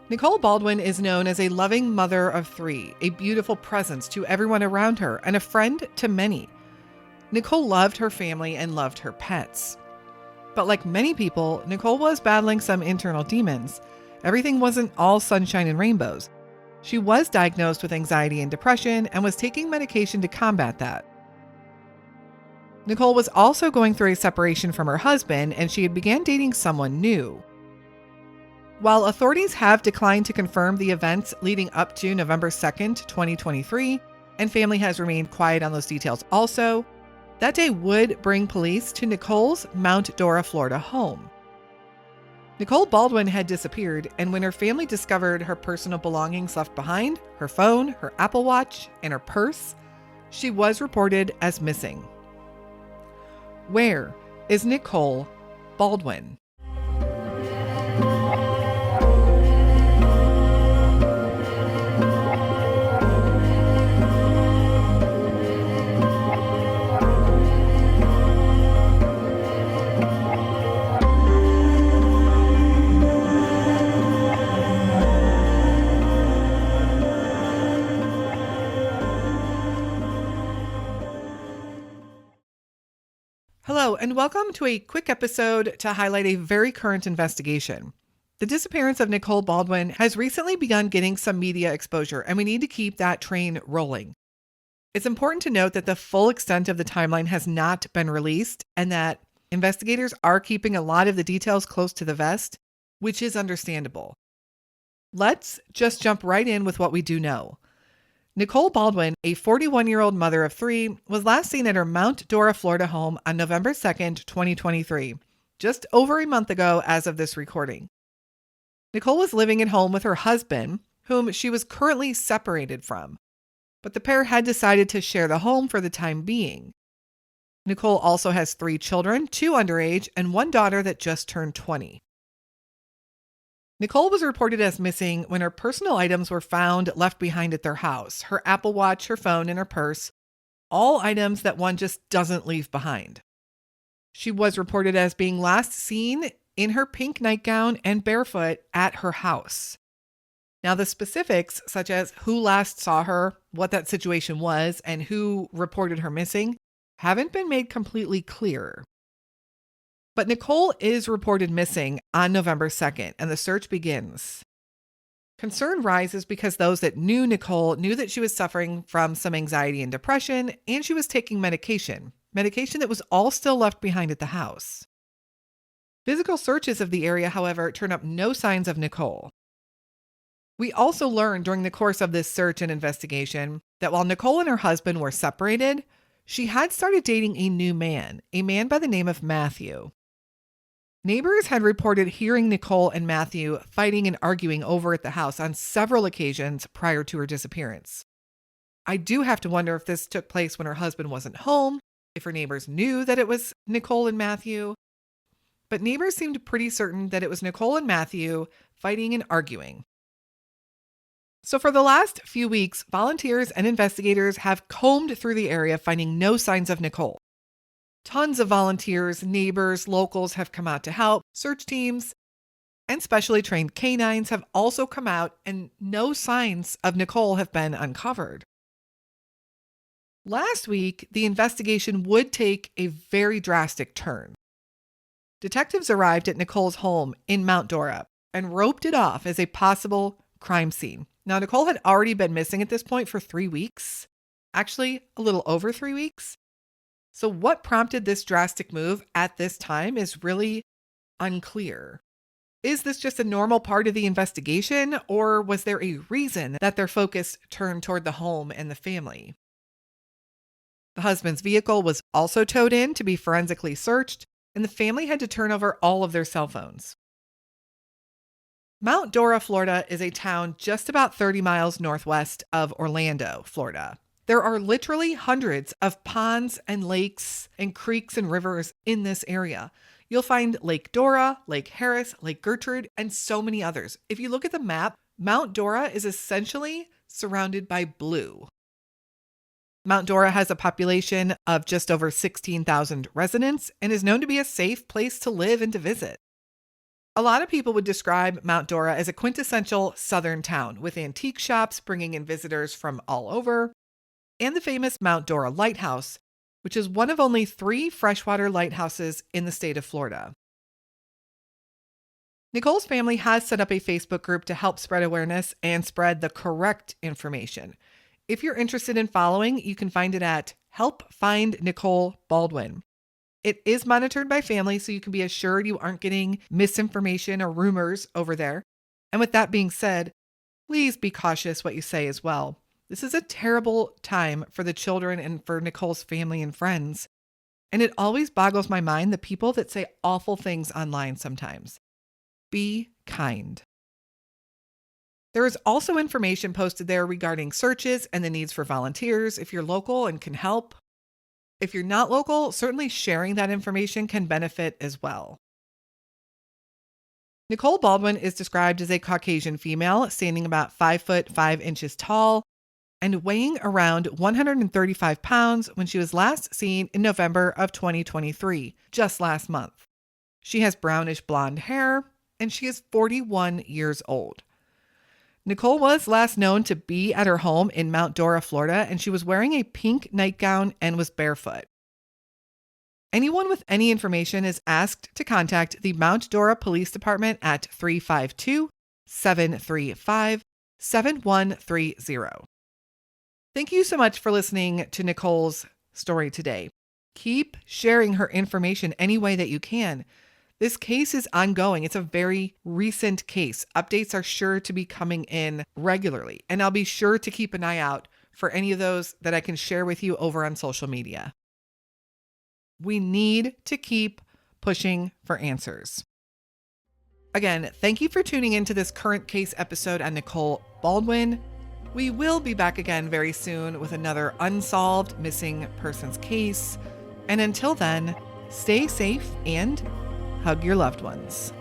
Nicole Baldwin is known as a loving mother of three, a beautiful presence to everyone around her, and a friend to many. Nicole loved her family and loved her pets. But like many people, Nicole was battling some internal demons. Everything wasn't all sunshine and rainbows. She was diagnosed with anxiety and depression and was taking medication to combat that. Nicole was also going through a separation from her husband, and she had began dating someone new. While authorities have declined to confirm the events leading up to November 2nd, 2023, and family has remained quiet on those details also, that day would bring police to Nicole's Mount Dora, Florida home. Nicole Baldwin had disappeared, and when her family discovered her personal belongings left behind, her phone, her Apple Watch, and her purse, she was reported as missing. Where is Nicole Baldwin? Hello, and welcome to a quick episode to highlight a very current investigation. The disappearance of Nicole Baldwin has recently begun getting some media exposure, and we need to keep that train rolling. It's important to note that the full extent of the timeline has not been released, and that investigators are keeping a lot of the details close to the vest, which is understandable. Let's just jump right in with what we do know. Nicole Baldwin, a 41-year-old mother of three, was last seen at her Mount Dora, Florida home on November 2nd, 2023, just over a month ago as of this recording. Nicole was living at home with her husband, whom she was currently separated from, but the pair had decided to share the home for the time being. Nicole also has 3 children, 2 underage, and 1 daughter that just turned 20. Nicole was reported as missing when her personal items were found left behind at their house: her Apple Watch, her phone, and her purse, all items that one just doesn't leave behind. She was reported as being last seen in her pink nightgown and barefoot at her house. Now, the specifics, such as who last saw her, what that situation was, and who reported her missing, haven't been made completely clear. But Nicole is reported missing on November 2nd, and the search begins. Concern rises because those that knew Nicole knew that she was suffering from some anxiety and depression, and she was taking medication that was all still left behind at the house. Physical searches of the area, however, turn up no signs of Nicole. We also learned during the course of this search and investigation that while Nicole and her husband were separated, she had started dating a new man, a man by the name of Matthew. Neighbors had reported hearing Nicole and Matthew fighting and arguing over at the house on several occasions prior to her disappearance. I do have to wonder if this took place when her husband wasn't home, if her neighbors knew that it was Nicole and Matthew. But neighbors seemed pretty certain that it was Nicole and Matthew fighting and arguing. So for the last few weeks, volunteers and investigators have combed through the area, finding no signs of Nicole. Tons of volunteers, neighbors, locals have come out to help. Search teams and specially trained canines have also come out, and no signs of Nicole have been uncovered. Last week, the investigation would take a very drastic turn. Detectives arrived at Nicole's home in Mount Dora and roped it off as a possible crime scene. Now, Nicole had already been missing at this point for 3 weeks, actually a little over 3 weeks. So what prompted this drastic move at this time is really unclear. Is this just a normal part of the investigation, or was there a reason that their focus turned toward the home and the family? The husband's vehicle was also towed in to be forensically searched, and the family had to turn over all of their cell phones. Mount Dora, Florida is a town just about 30 miles northwest of Orlando, Florida. There are literally hundreds of ponds and lakes and creeks and rivers in this area. You'll find Lake Dora, Lake Harris, Lake Gertrude, and so many others. If you look at the map, Mount Dora is essentially surrounded by blue. Mount Dora has a population of just over 16,000 residents and is known to be a safe place to live and to visit. A lot of people would describe Mount Dora as a quintessential southern town with antique shops bringing in visitors from all over, and the famous Mount Dora Lighthouse, which is one of only 3 freshwater lighthouses in the state of Florida. Nicole's family has set up a Facebook group to help spread awareness and spread the correct information. If you're interested in following, you can find it at Help Find Nicole Baldwin. It is monitored by family, so you can be assured you aren't getting misinformation or rumors over there. And with that being said, please be cautious what you say as well. This is a terrible time for the children and for Nicole's family and friends. And it always boggles my mind the people that say awful things online sometimes. Be kind. There is also information posted there regarding searches and the needs for volunteers if you're local and can help. If you're not local, certainly sharing that information can benefit as well. Nicole Baldwin is described as a Caucasian female, standing about 5 foot 5 inches tall and weighing around 135 pounds when she was last seen in November of 2023, just last month. She has brownish blonde hair, and she is 41 years old. Nicole was last known to be at her home in Mount Dora, Florida, and she was wearing a pink nightgown and was barefoot. Anyone with any information is asked to contact the Mount Dora Police Department at 352-735-7130. Thank you so much for listening to Nicole's story today. Keep sharing her information any way that you can. This case is ongoing. It's a very recent case. Updates are sure to be coming in regularly, and I'll be sure to keep an eye out for any of those that I can share with you over on social media. We need to keep pushing for answers. Again, thank you for tuning into this current case episode on Nicole Baldwin. We will be back again very soon with another unsolved missing persons case. And until then, stay safe and hug your loved ones.